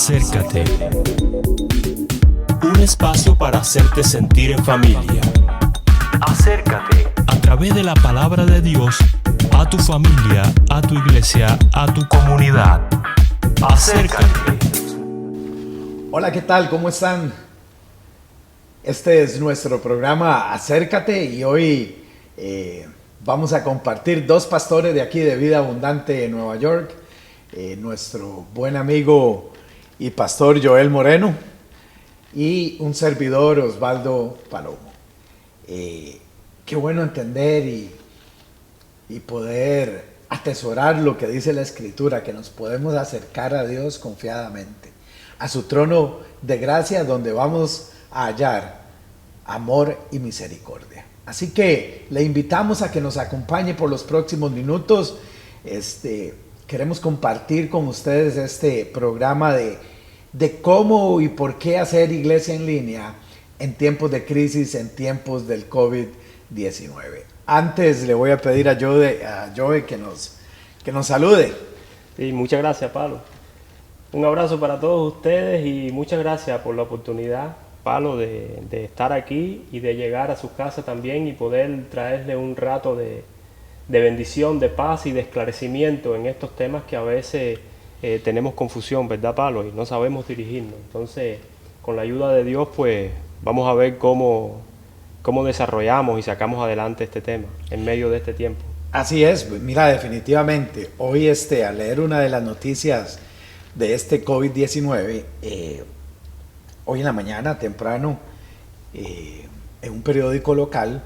Acércate. Un espacio para hacerte sentir en familia. Acércate. A través de la palabra de Dios, a tu familia, a tu iglesia, a tu comunidad. Acércate. Hola, ¿qué tal? ¿Cómo están? Este es nuestro programa Acércate y hoy vamos a compartir dos pastores de aquí de Vida Abundante en Nueva York. Nuestro buen amigo y pastor Joel Moreno y un servidor Osvaldo Palomo. Qué bueno entender y poder atesorar lo que dice la Escritura, que nos podemos acercar a Dios confiadamente, a su trono de gracia donde vamos a hallar amor y misericordia. Así que le invitamos a que nos acompañe por los próximos minutos. Queremos compartir con ustedes este programa de cómo y por qué hacer iglesia en línea en tiempos de crisis, en tiempos del COVID-19. Antes le voy a pedir a Joe que nos salude. Sí, muchas gracias, Pablo. Un abrazo para todos ustedes y muchas gracias por la oportunidad, Pablo, de estar aquí y de llegar a sus casas también y poder traerle un rato de bendición, de paz y de esclarecimiento en estos temas que a veces tenemos confusión, ¿verdad, Pablo? Y no sabemos dirigirnos. Entonces, con la ayuda de Dios, pues vamos a ver cómo desarrollamos y sacamos adelante este tema en medio de este tiempo. Así es, mira, definitivamente, hoy al leer una de las noticias de este COVID-19, hoy en la mañana, temprano, en un periódico local,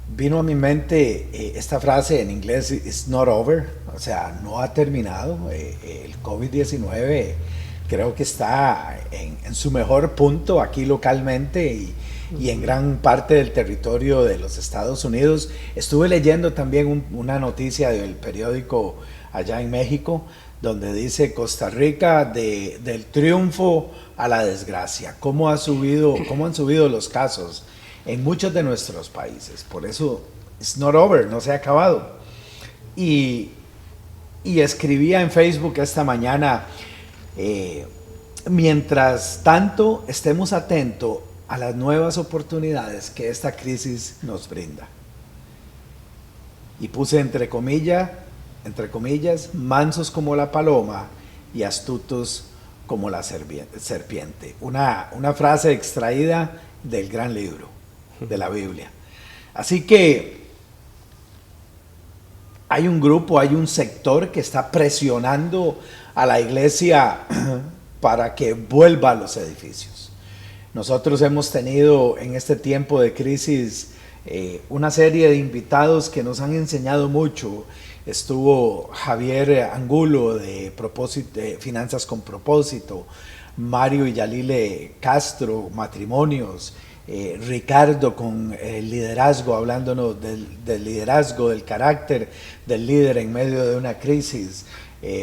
vino a mi mente esta frase en inglés, it's not over, o sea, no ha terminado. El COVID-19 creo que está en su mejor punto aquí localmente y en gran parte del territorio de los Estados Unidos. Estuve leyendo también una noticia del periódico allá en México, donde dice Costa Rica del triunfo a la desgracia, cómo han subido los casos en muchos de nuestros países. Por eso, it's not over, no se ha acabado. Y escribía en Facebook esta mañana, mientras tanto estemos atentos a las nuevas oportunidades que esta crisis nos brinda. Y puse entre comillas, mansos como la paloma y astutos como la serpiente. Una frase extraída del gran libro de la Biblia. Así que hay un grupo, hay un sector que está presionando a la iglesia para que vuelva a los edificios. Nosotros hemos tenido en este tiempo de crisis una serie de invitados que nos han enseñado mucho. Estuvo Javier Angulo de Finanzas con Propósito, Mario y Yalile Castro, Matrimonios, Ricardo con el liderazgo, hablándonos del liderazgo, del carácter del líder en medio de una crisis.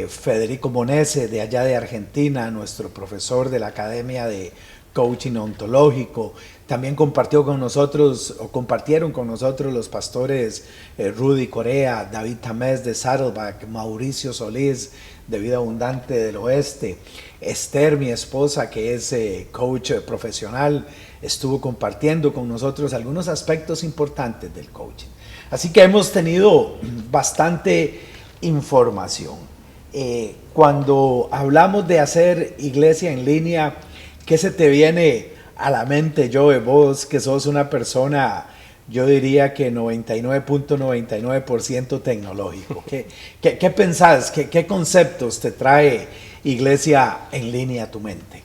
Federico Monese de allá de Argentina, nuestro profesor de la Academia de Coaching Ontológico. También compartieron con nosotros los pastores Rudy Corea, David Tamés de Saddleback, Mauricio Solís de Vida Abundante del Oeste. Esther, mi esposa, que es coach profesional, estuvo compartiendo con nosotros algunos aspectos importantes del coaching. Así que hemos tenido bastante información. Cuando hablamos de hacer iglesia en línea, ¿qué se te viene a la mente, Joe? Vos que sos una persona, yo diría que 99.99% tecnológico. ¿Qué pensás? ¿Qué conceptos te trae iglesia en línea a tu mente?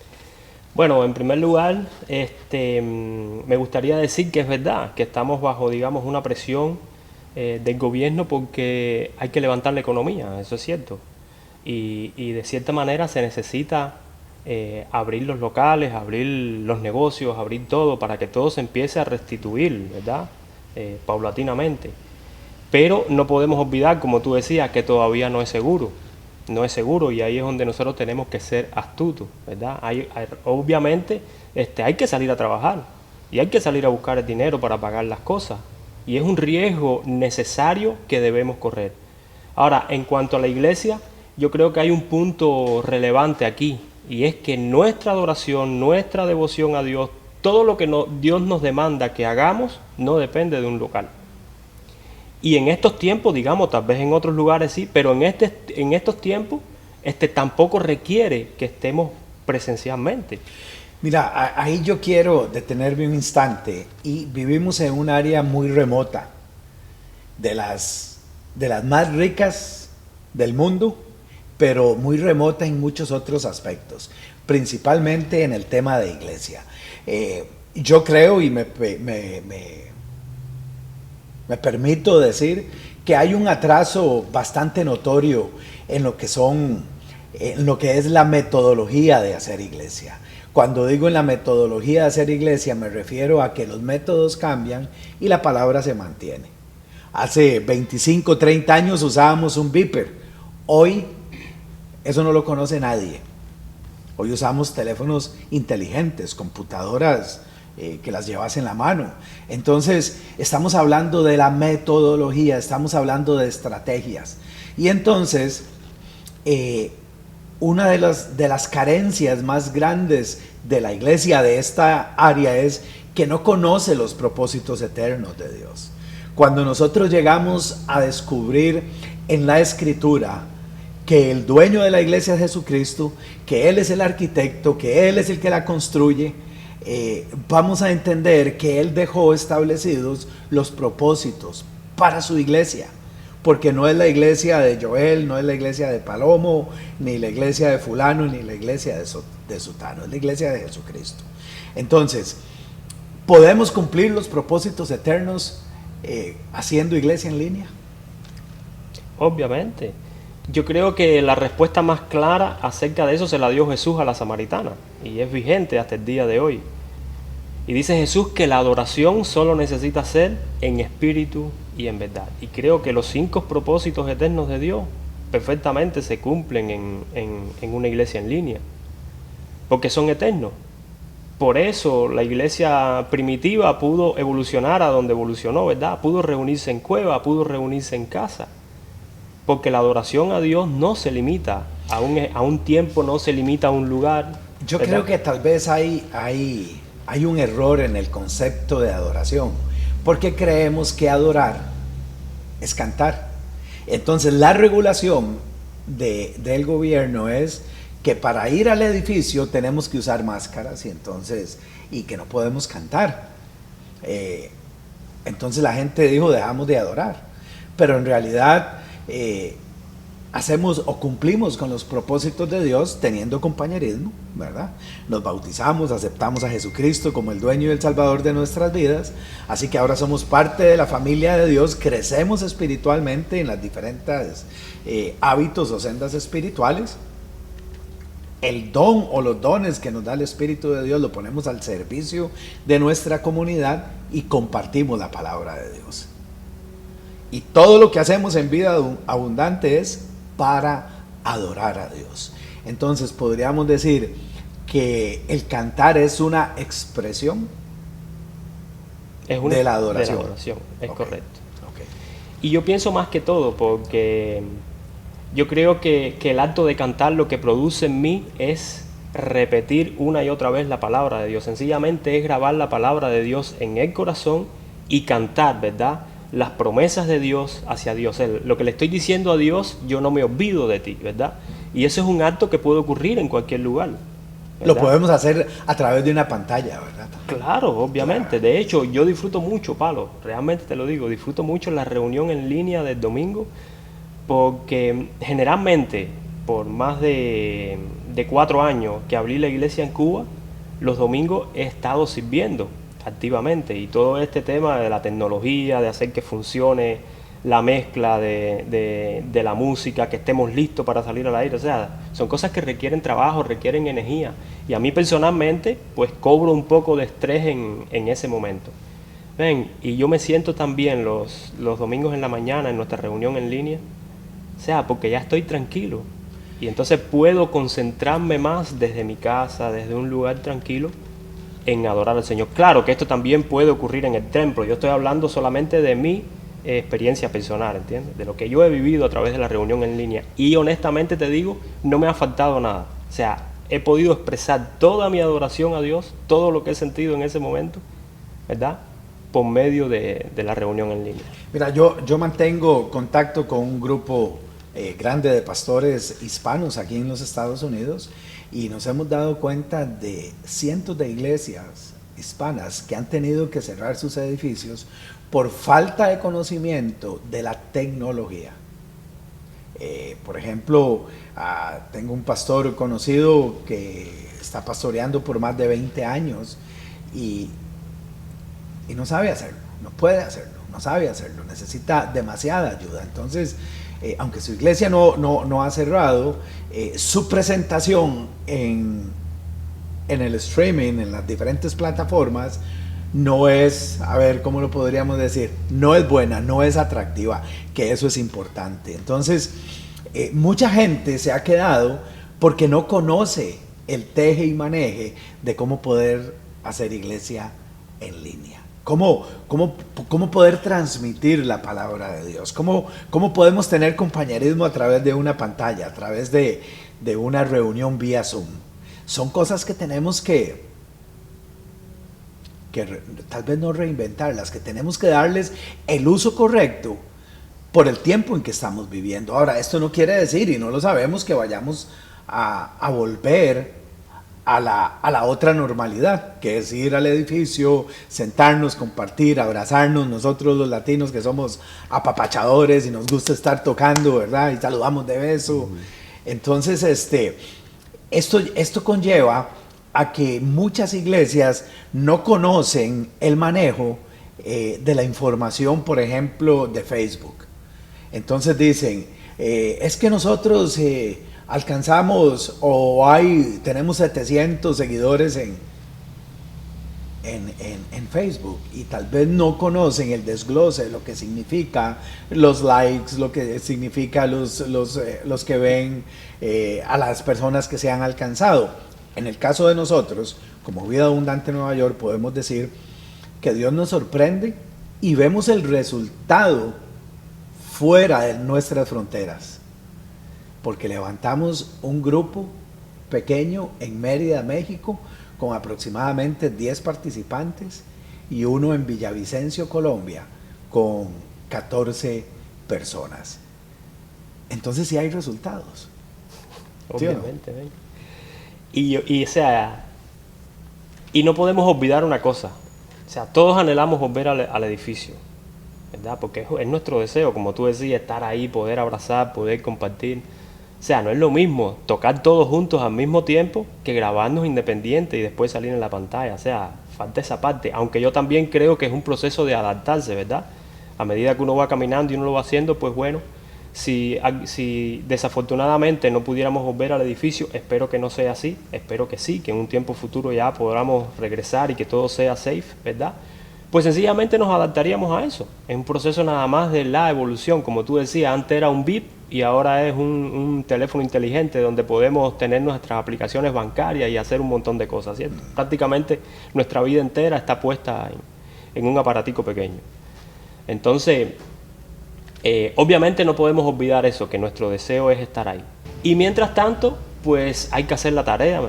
Bueno, en primer lugar, me gustaría decir que es verdad, que estamos bajo, digamos, una presión del gobierno porque hay que levantar la economía, eso es cierto. Y de cierta manera se necesita abrir los locales, abrir los negocios, abrir todo para que todo se empiece a restituir, ¿verdad? Paulatinamente. Pero no podemos olvidar, como tú decías, que todavía no es seguro. No es seguro y ahí es donde nosotros tenemos que ser astutos, ¿verdad? Obviamente hay que salir a trabajar y hay que salir a buscar el dinero para pagar las cosas. Y es un riesgo necesario que debemos correr. Ahora, en cuanto a la iglesia, yo creo que hay un punto relevante aquí y es que nuestra adoración, nuestra devoción a Dios, todo lo que Dios nos demanda que hagamos, no depende de un local. Y en estos tiempos, digamos, tal vez en otros lugares sí, pero en estos tiempos tampoco requiere que estemos presencialmente. Mira, ahí yo quiero detenerme un instante. Y vivimos en un área muy remota, de las más ricas del mundo, pero muy remota en muchos otros aspectos, principalmente en el tema de iglesia. Yo creo y me permito decir que hay un atraso bastante notorio en lo que es la metodología de hacer iglesia. Cuando digo en la metodología de hacer iglesia, me refiero a que los métodos cambian y la palabra se mantiene. Hace 25, 30 años usábamos un beeper. Hoy eso no lo conoce nadie. Hoy usamos teléfonos inteligentes, computadoras que las llevas en la mano. Entonces, estamos hablando de la metodología, estamos hablando de estrategias. Y entonces, una de las carencias más grandes de la iglesia de esta área es que no conoce los propósitos eternos de Dios. Cuando nosotros llegamos a descubrir en la Escritura que el dueño de la iglesia es Jesucristo, que Él es el arquitecto, que Él es el que la construye, vamos a entender que Él dejó establecidos los propósitos para su iglesia. Porque no es la iglesia de Joel, no es la iglesia de Palomo, ni la iglesia de fulano, ni la iglesia de Sutano, es la iglesia de Jesucristo. Entonces, ¿podemos cumplir los propósitos eternos haciendo iglesia en línea? Obviamente. Yo creo que la respuesta más clara acerca de eso se la dio Jesús a la samaritana, y es vigente hasta el día de hoy. Y dice Jesús que la adoración solo necesita ser en espíritu y en verdad. Y creo que los 5 propósitos eternos de Dios perfectamente se cumplen en una iglesia en línea, porque son eternos. Por eso la iglesia primitiva pudo evolucionar a donde evolucionó, ¿verdad? Pudo reunirse en cueva, pudo reunirse en casa, porque la adoración a Dios no se limita a un tiempo, no se limita a un lugar. Yo ¿verdad? creo que tal vez hay un error en el concepto de adoración, porque creemos que adorar es cantar. Entonces la regulación del gobierno es que para ir al edificio tenemos que usar máscaras y que no podemos cantar. Entonces la gente dijo, dejamos de adorar, pero en realidad hacemos o cumplimos con los propósitos de Dios teniendo compañerismo, ¿verdad? Nos bautizamos, aceptamos a Jesucristo como el dueño y el salvador de nuestras vidas, así que ahora somos parte de la familia de Dios, crecemos espiritualmente en las diferentes hábitos o sendas espirituales. El don o los dones que nos da el Espíritu de Dios lo ponemos al servicio de nuestra comunidad y compartimos la palabra de Dios. Y todo lo que hacemos en Vida Abundante es para adorar a Dios. Entonces podríamos decir que el cantar es una expresión de la adoración. Es correcto. Okay. Y yo pienso más que todo, porque yo creo que el acto de cantar lo que produce en mí es repetir una y otra vez la palabra de Dios. Sencillamente es grabar la palabra de Dios en el corazón y cantar, ¿verdad?, las promesas de Dios hacia Dios. Lo que le estoy diciendo a Dios, yo no me olvido de ti, ¿verdad? Y eso es un acto que puede ocurrir en cualquier lugar, ¿verdad? Lo podemos hacer a través de una pantalla, ¿verdad? Claro, obviamente. Claro. De hecho, yo disfruto mucho, Palo, realmente te lo digo, disfruto mucho la reunión en línea del domingo, porque generalmente, por más de 4 años que abrí la iglesia en Cuba, los domingos he estado sirviendo activamente, y todo este tema de la tecnología, de hacer que funcione la mezcla de la música, que estemos listos para salir al aire, o sea, son cosas que requieren trabajo, requieren energía, y a mí personalmente pues cobro un poco de estrés en ese momento. Ven, y yo me siento también los domingos en la mañana en nuestra reunión en línea, o sea, porque ya estoy tranquilo, y entonces puedo concentrarme más desde mi casa, desde un lugar tranquilo, en adorar al Señor. Claro que esto también puede ocurrir en el templo. Yo estoy hablando solamente de mi experiencia personal, ¿entiendes? De lo que yo he vivido a través de la reunión en línea. Y honestamente te digo, no me ha faltado nada. O sea, he podido expresar toda mi adoración a Dios, todo lo que he sentido en ese momento, ¿verdad? Por medio de la reunión en línea. Mira, yo mantengo contacto con un grupo grande de pastores hispanos aquí en los Estados Unidos y nos hemos dado cuenta de cientos de iglesias hispanas que han tenido que cerrar sus edificios por falta de conocimiento de la tecnología. Por ejemplo, tengo un pastor conocido que está pastoreando por más de 20 años y no sabe hacerlo, no puede hacerlo, no sabe hacerlo, necesita demasiada ayuda. Entonces, aunque su iglesia no ha cerrado, su presentación en el streaming, en las diferentes plataformas, no es, a ver, ¿cómo lo podríamos decir? No es buena, no es atractiva, que eso es importante. Entonces, mucha gente se ha quedado porque no conoce el teje y maneje de cómo poder hacer iglesia en línea. ¿Cómo poder transmitir la palabra de Dios? ¿Cómo podemos tener compañerismo a través de una pantalla, a través de una reunión vía Zoom? Son cosas que tenemos que tal vez no reinventarlas, que tenemos que darles el uso correcto por el tiempo en que estamos viviendo. Ahora, esto no quiere decir, y no lo sabemos, que vayamos a volver a la otra normalidad, que es ir al edificio, sentarnos, compartir, abrazarnos, nosotros los latinos que somos apapachadores y nos gusta estar tocando, ¿verdad? Y saludamos de beso. Entonces, esto conlleva a que muchas iglesias no conocen el manejo de la información, por ejemplo, de Facebook. Entonces dicen, es que nosotros alcanzamos tenemos 700 seguidores en Facebook y tal vez no conocen el desglose, lo que significa los likes, lo que significa los que ven, a las personas que se han alcanzado. En el caso de nosotros, como Vida Abundante Nueva York, podemos decir que Dios nos sorprende y vemos el resultado fuera de nuestras fronteras. Porque levantamos un grupo pequeño en Mérida, México, con aproximadamente 10 participantes y uno en Villavicencio, Colombia, con 14 personas. Entonces sí hay resultados. Obviamente, ¿sí o no? Y no podemos olvidar una cosa, o sea, todos anhelamos volver al edificio, ¿verdad? Porque es nuestro deseo, como tú decías, estar ahí, poder abrazar, poder compartir. O sea, no es lo mismo tocar todos juntos al mismo tiempo que grabarnos independientes y después salir en la pantalla. O sea, falta esa parte, aunque yo también creo que es un proceso de adaptarse, ¿verdad? A medida que uno va caminando y uno lo va haciendo, pues bueno, si desafortunadamente no pudiéramos volver al edificio, espero que no sea así, espero que sí, que en un tiempo futuro ya podamos regresar y que todo sea safe, ¿verdad? Pues sencillamente nos adaptaríamos a eso. Es un proceso nada más de la evolución, como tú decías, antes era un VIP y ahora es un teléfono inteligente donde podemos tener nuestras aplicaciones bancarias y hacer un montón de cosas, ¿cierto? Prácticamente nuestra vida entera está puesta en un aparatico pequeño. Entonces, obviamente no podemos olvidar eso, que nuestro deseo es estar ahí. Y mientras tanto, pues hay que hacer la tarea,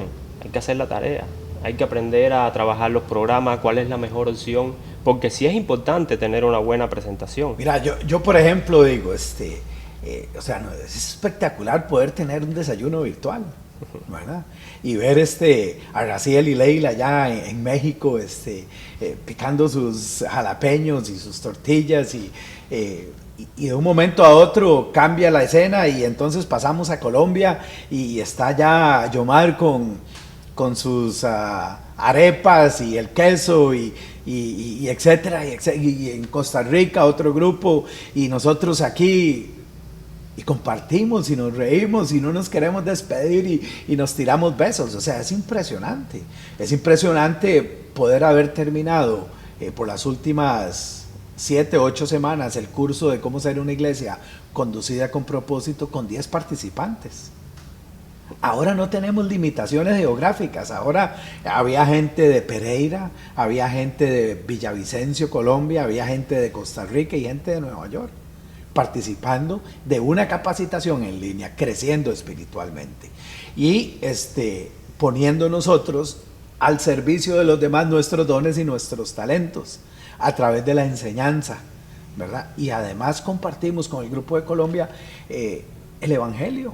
hay que hacer la tarea. Hay que aprender a trabajar los programas, cuál es la mejor opción, porque sí es importante tener una buena presentación. Mira, yo por ejemplo digo, o sea, no, es espectacular poder tener un desayuno virtual, ¿verdad? Y ver a Raciel y Leila allá en México, picando sus jalapeños y sus tortillas y de un momento a otro cambia la escena y entonces pasamos a Colombia y está ya Yomar con sus arepas y el queso y etcétera, y en Costa Rica otro grupo y nosotros aquí y compartimos y nos reímos y no nos queremos despedir y nos tiramos besos. O sea, es impresionante poder haber terminado por las últimas 7 u 8 semanas el curso de cómo ser una iglesia conducida con propósito con 10 participantes. Ahora no tenemos limitaciones geográficas, ahora había gente de Pereira, había gente de Villavicencio, Colombia, había gente de Costa Rica y gente de Nueva York participando de una capacitación en línea, creciendo espiritualmente. Y poniendo nosotros al servicio de los demás nuestros dones y nuestros talentos a través de la enseñanza, ¿verdad? Y además compartimos con el Grupo de Colombia el Evangelio.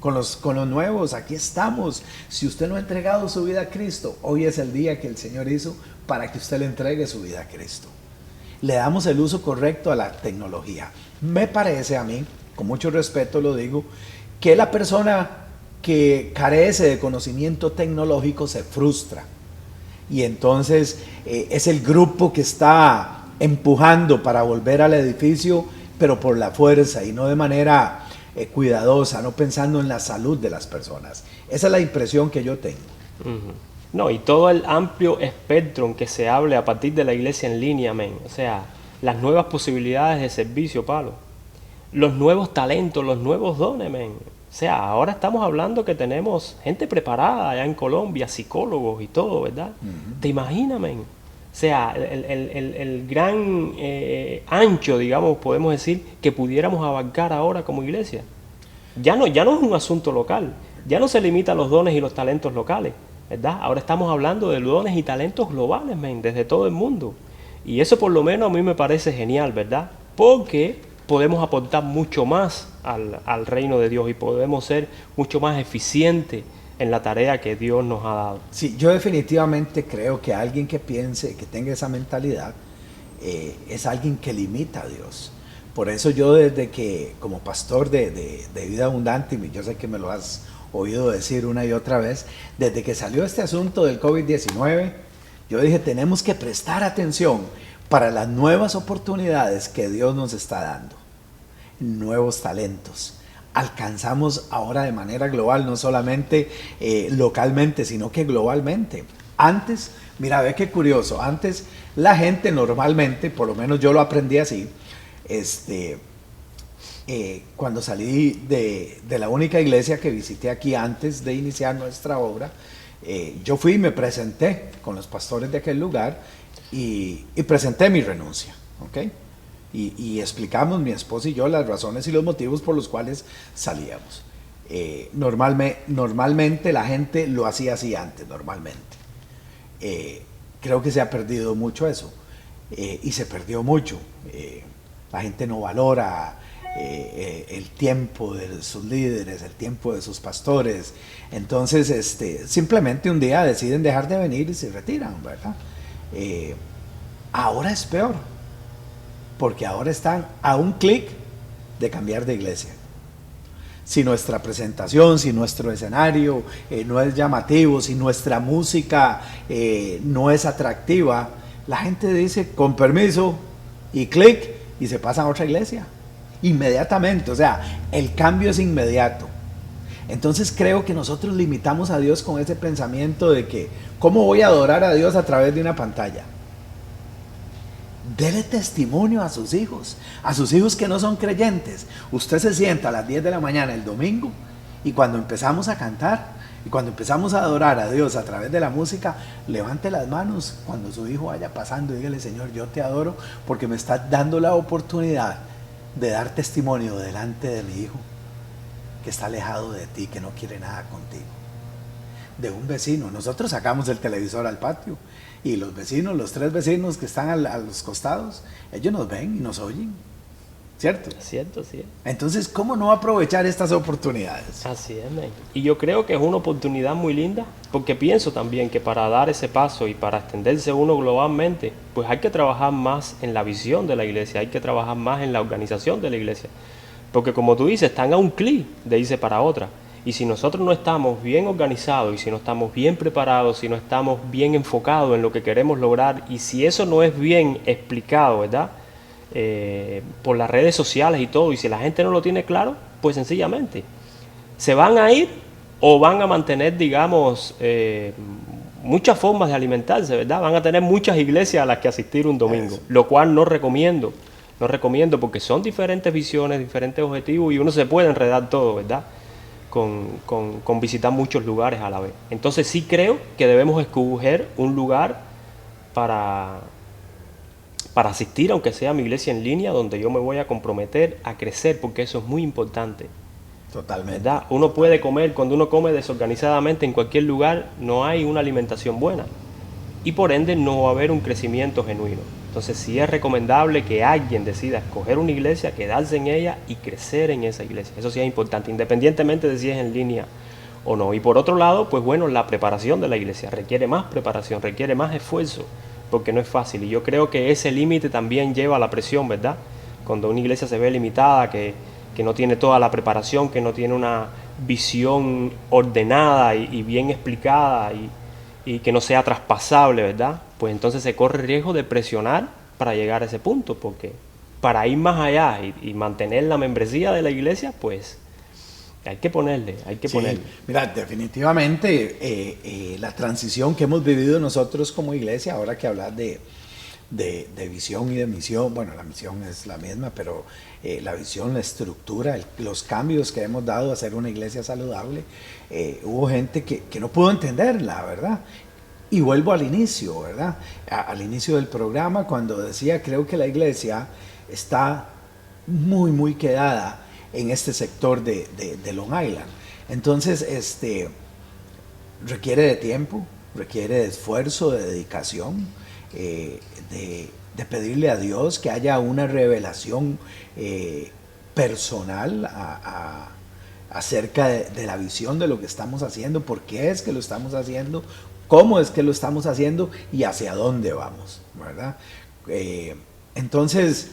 Con los nuevos, aquí estamos. Si usted no ha entregado su vida a Cristo, hoy es el día que el Señor hizo para que usted le entregue su vida a Cristo. Le damos el uso correcto a la tecnología. Me parece a mí, con mucho respeto lo digo, que la persona que carece de conocimiento tecnológico se frustra. Y entonces es el grupo que está empujando para volver al edificio, pero por la fuerza y no de manera cuidadosa, no pensando en la salud de las personas. Esa es la impresión que yo tengo. No, y todo el amplio espectro en que se hable a partir de la iglesia en línea, amén. O sea, las nuevas posibilidades de servicio, Pablo. Los nuevos talentos, los nuevos dones, amén. O sea, ahora estamos hablando que tenemos gente preparada allá en Colombia, psicólogos y todo, ¿verdad? ¿Te imaginas, amén? O sea, el gran ancho, digamos, podemos decir, que pudiéramos abarcar ahora como iglesia. Ya no es un asunto local, ya no se limita a los dones y los talentos locales, ¿verdad? Ahora estamos hablando de dones y talentos globales, desde todo el mundo. Y eso por lo menos a mí me parece genial, ¿verdad? Porque podemos aportar mucho más al reino de Dios y podemos ser mucho más eficientes en la tarea que Dios nos ha dado. Sí, yo definitivamente creo que alguien que piense, que tenga esa mentalidad, es alguien que limita a Dios. Por eso yo desde que, como pastor de Vida Abundante, y yo sé que me lo has oído decir una y otra vez, desde que salió este asunto del COVID-19, yo dije, tenemos que prestar atención para las nuevas oportunidades que Dios nos está dando, nuevos talentos. Alcanzamos ahora de manera global, no solamente localmente, sino que globalmente. Antes, mira, ve qué curioso, antes la gente normalmente, por lo menos yo lo aprendí así, cuando salí de la única iglesia que visité aquí antes de iniciar nuestra obra, yo fui y me presenté con los pastores de aquel lugar y presenté mi renuncia, ¿ok? Y explicamos mi esposa y yo las razones y los motivos por los cuales salíamos. Normalmente la gente lo hacía así antes, normalmente. Creo que se ha perdido mucho eso, y se perdió mucho. La gente no valora el tiempo de sus líderes, el tiempo de sus pastores. Entonces, simplemente un día deciden dejar de venir y se retiran, ¿verdad? Ahora es peor, porque ahora están a un clic de cambiar de iglesia. Si nuestra presentación, si nuestro escenario no es llamativo, si nuestra música no es atractiva, la gente dice con permiso y clic y se pasa a otra iglesia inmediatamente. O sea, el cambio es inmediato. Entonces creo que nosotros limitamos a Dios con ese pensamiento de que ¿cómo voy a adorar a Dios a través de una pantalla? Dele testimonio a sus hijos que no son creyentes. Usted se sienta a las 10 de la mañana el domingo y cuando empezamos a cantar y cuando empezamos a adorar a Dios a través de la música, levante las manos cuando su hijo vaya pasando y dígale: Señor, yo te adoro porque me estás dando la oportunidad de dar testimonio delante de mi hijo que está alejado de ti, que no quiere nada contigo. De un vecino, nosotros sacamos el televisor al patio y los vecinos, los 3 vecinos que están a los costados, ellos nos ven y nos oyen, ¿cierto? Cierto, sí. Entonces, ¿cómo no aprovechar estas oportunidades? Así es, man. Y yo creo que es una oportunidad muy linda, porque pienso también que para dar ese paso y para extenderse uno globalmente, pues hay que trabajar más en la visión de la iglesia, hay que trabajar más en la organización de la iglesia. Porque como tú dices, están a un clic de irse para otra. Y si nosotros no estamos bien organizados, y si no estamos bien preparados, si no estamos bien enfocados en lo que queremos lograr, y si eso no es bien explicado, ¿verdad? Por las redes sociales y todo, y si la gente no lo tiene claro, pues sencillamente se van a ir o van a mantener, digamos, muchas formas de alimentarse, ¿verdad? Van a tener muchas iglesias a las que asistir un domingo, lo cual no recomiendo porque son diferentes visiones, diferentes objetivos y uno se puede enredar todo, ¿verdad? Con visitar muchos lugares a la vez. Entonces sí creo que debemos escoger un lugar para asistir, aunque sea a mi iglesia en línea, donde yo me voy a comprometer a crecer, porque eso es muy importante. Totalmente. ¿verdad? Uno puede comer, cuando uno come desorganizadamente en cualquier lugar, no hay una alimentación buena y por ende no va a haber un crecimiento genuino. Entonces sí es recomendable que alguien decida escoger una iglesia, quedarse en ella y crecer en esa iglesia. Eso sí es importante, independientemente de si es en línea o no. Y por otro lado, pues bueno, la preparación de la iglesia requiere más preparación, requiere más esfuerzo, porque no es fácil. Y yo creo que ese límite también lleva a la presión, ¿verdad? Cuando una iglesia se ve limitada, que no tiene toda la preparación, que no tiene una visión ordenada y bien explicada y que no sea traspasable, ¿verdad? Pues entonces se corre el riesgo de presionar para llegar a ese punto, porque para ir más allá y mantener la membresía de la iglesia, pues hay que ponerle. Mira, definitivamente la transición que hemos vivido nosotros como iglesia, ahora que hablas de visión y de misión, bueno, la misión es la misma, pero la visión, la estructura, los cambios que hemos dado a ser una iglesia saludable, hubo gente que no pudo entenderla, ¿verdad? Y vuelvo al inicio, ¿verdad? Al inicio del programa, cuando decía, creo que la iglesia está muy quedada en este sector de Long Island. Entonces, requiere de tiempo, requiere de esfuerzo, de dedicación, de pedirle a Dios que haya una revelación personal acerca de la visión de lo que estamos haciendo, por qué es que lo estamos haciendo, cómo es que lo estamos haciendo y hacia dónde vamos, ¿verdad? Entonces,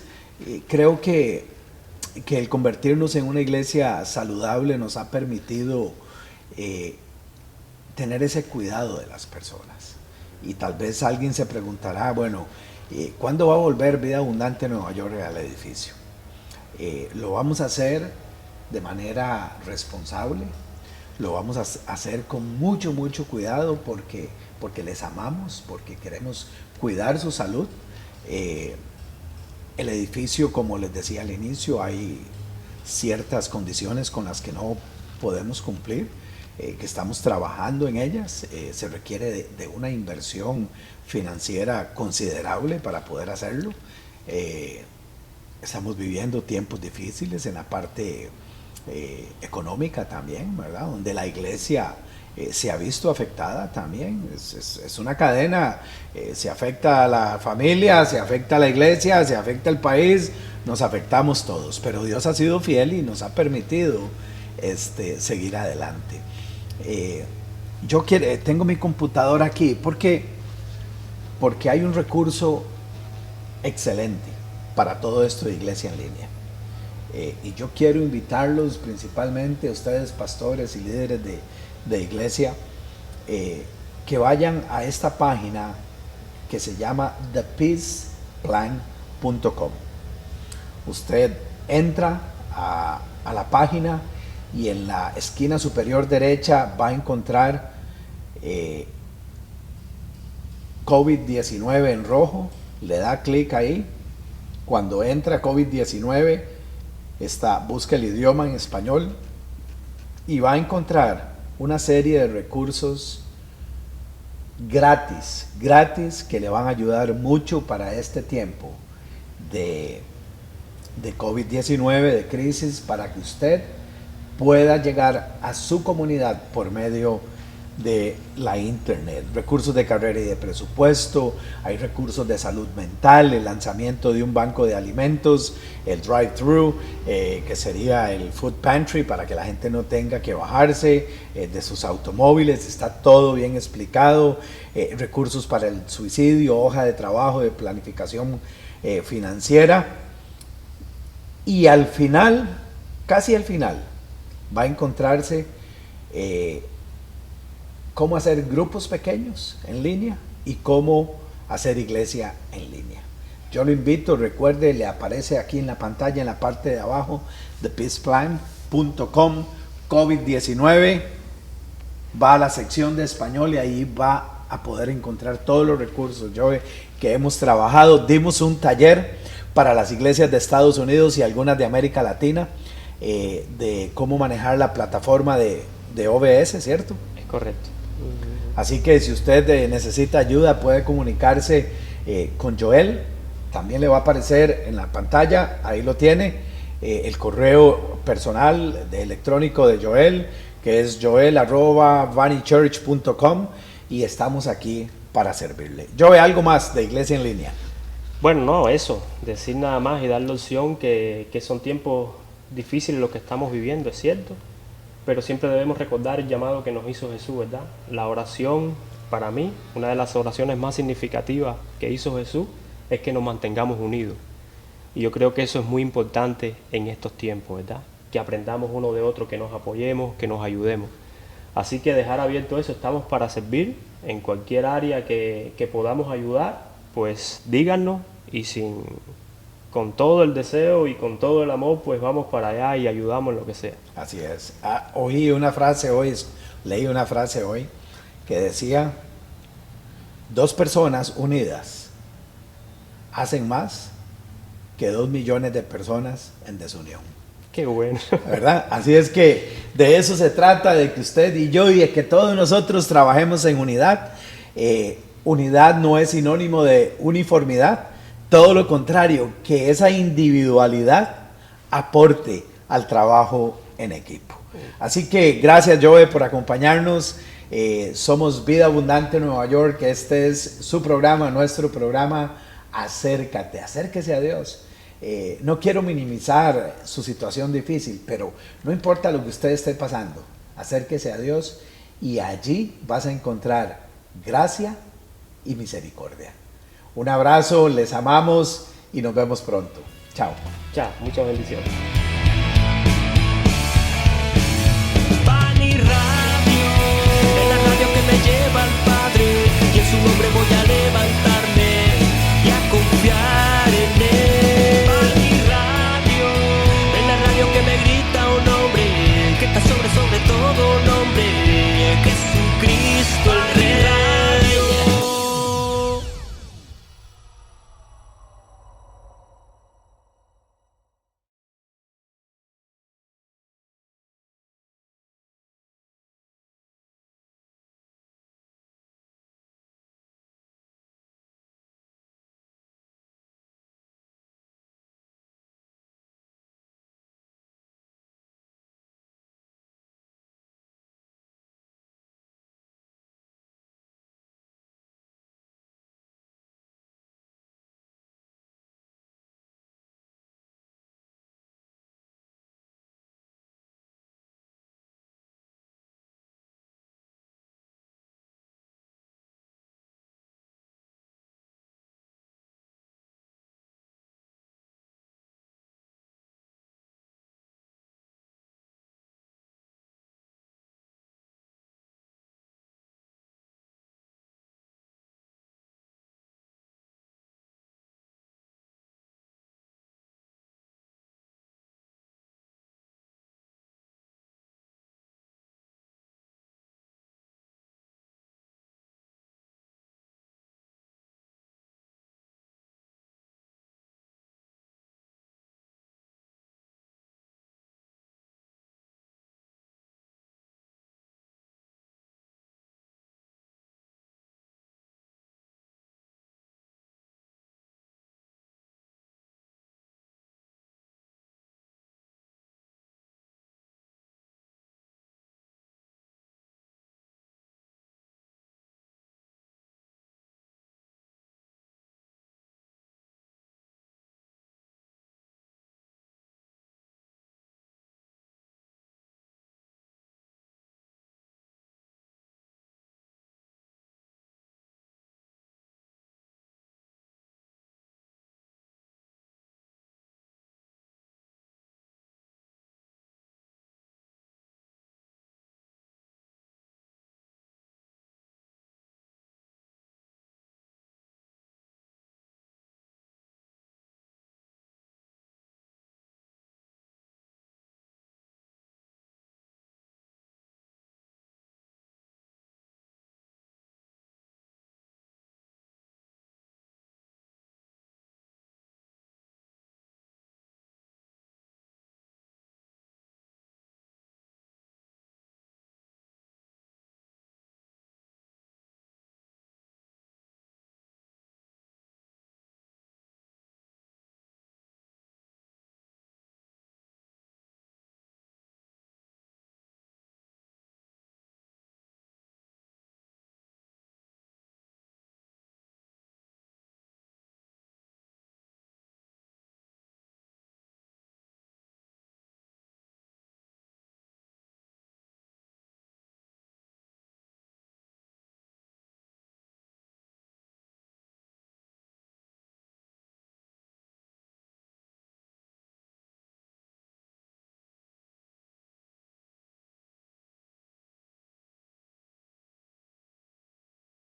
creo que el convertirnos en una iglesia saludable nos ha permitido tener ese cuidado de las personas. Y tal vez alguien se preguntará, bueno, ¿cuándo va a volver Vida Abundante Nueva York al edificio? Lo vamos a hacer de manera responsable, lo vamos a hacer con mucho cuidado porque les amamos, porque queremos cuidar su salud. El edificio, como les decía al inicio, hay ciertas condiciones con las que no podemos cumplir, que estamos trabajando en ellas. Se requiere de una inversión financiera considerable para poder hacerlo. Estamos viviendo tiempos difíciles en la parte económica también, ¿verdad? Donde la iglesia se ha visto afectada también. Es una cadena, se afecta a la familia, se afecta a la iglesia, se afecta al país, nos afectamos todos, pero Dios ha sido fiel y nos ha permitido seguir adelante. Yo tengo mi computadora aquí porque hay un recurso excelente para todo esto de iglesia en línea. Y yo quiero invitarlos principalmente a ustedes, pastores y líderes de iglesia, que vayan a esta página que se llama thepeaceplan.com. Usted entra a la página y en la esquina superior derecha va a encontrar COVID-19 en rojo, le da clic ahí. Cuando entra COVID-19, busca el idioma en español y va a encontrar una serie de recursos gratis que le van a ayudar mucho para este tiempo de COVID-19, de crisis, para que usted pueda llegar a su comunidad por medio de la internet. Recursos de carrera y de presupuesto, hay recursos de salud mental, el lanzamiento de un banco de alimentos, el drive-thru, que sería el food pantry, para que la gente no tenga que bajarse de sus automóviles. Está todo bien explicado. Recursos para el suicidio, hoja de trabajo de planificación financiera. Y al final, casi al final, va a encontrarse cómo hacer grupos pequeños en línea y cómo hacer iglesia en línea. Yo lo invito, recuerde, le aparece aquí en la pantalla, en la parte de abajo, thepeaceplan.com, COVID-19, va a la sección de español y ahí va a poder encontrar todos los recursos que hemos trabajado. Dimos un taller para las iglesias de Estados Unidos y algunas de América Latina, de cómo manejar la plataforma de OBS, ¿cierto? Es correcto. Así que si usted necesita ayuda, puede comunicarse con Joel. También le va a aparecer en la pantalla, ahí lo tiene. el correo personal electrónico de Joel, que es joel@vanichurch.com, y estamos aquí para servirle. Joel, ¿algo más de Iglesia en Línea? Bueno, no, eso, decir nada más y dar la opción que son tiempos difíciles los que estamos viviendo, es cierto, pero siempre debemos recordar el llamado que nos hizo Jesús, ¿verdad? La oración, para mí, una de las oraciones más significativas que hizo Jesús es que nos mantengamos unidos. Y yo creo que eso es muy importante en estos tiempos, ¿verdad? Que aprendamos uno de otro, que nos apoyemos, que nos ayudemos. Así que dejar abierto eso, estamos para servir en cualquier área que podamos ayudar, pues díganos y con todo el deseo y con todo el amor, pues vamos para allá y ayudamos en lo que sea. Así es. Leí una frase hoy que decía: 2 personas unidas hacen más que 2 millones de personas en desunión. Qué bueno. ¿Verdad? Así es que de eso se trata, de que usted y yo y de que todos nosotros trabajemos en unidad. Unidad no es sinónimo de uniformidad, todo lo contrario, que esa individualidad aporte al trabajo en equipo. Así que gracias, Joe, por acompañarnos. Somos Vida Abundante Nueva York. Este es su programa, nuestro programa. Acérquese a Dios. No quiero minimizar su situación difícil, pero no importa lo que usted esté pasando, acérquese a Dios y allí vas a encontrar gracia y misericordia. Un abrazo, les amamos y nos vemos pronto. Chao. Chao, muchas bendiciones.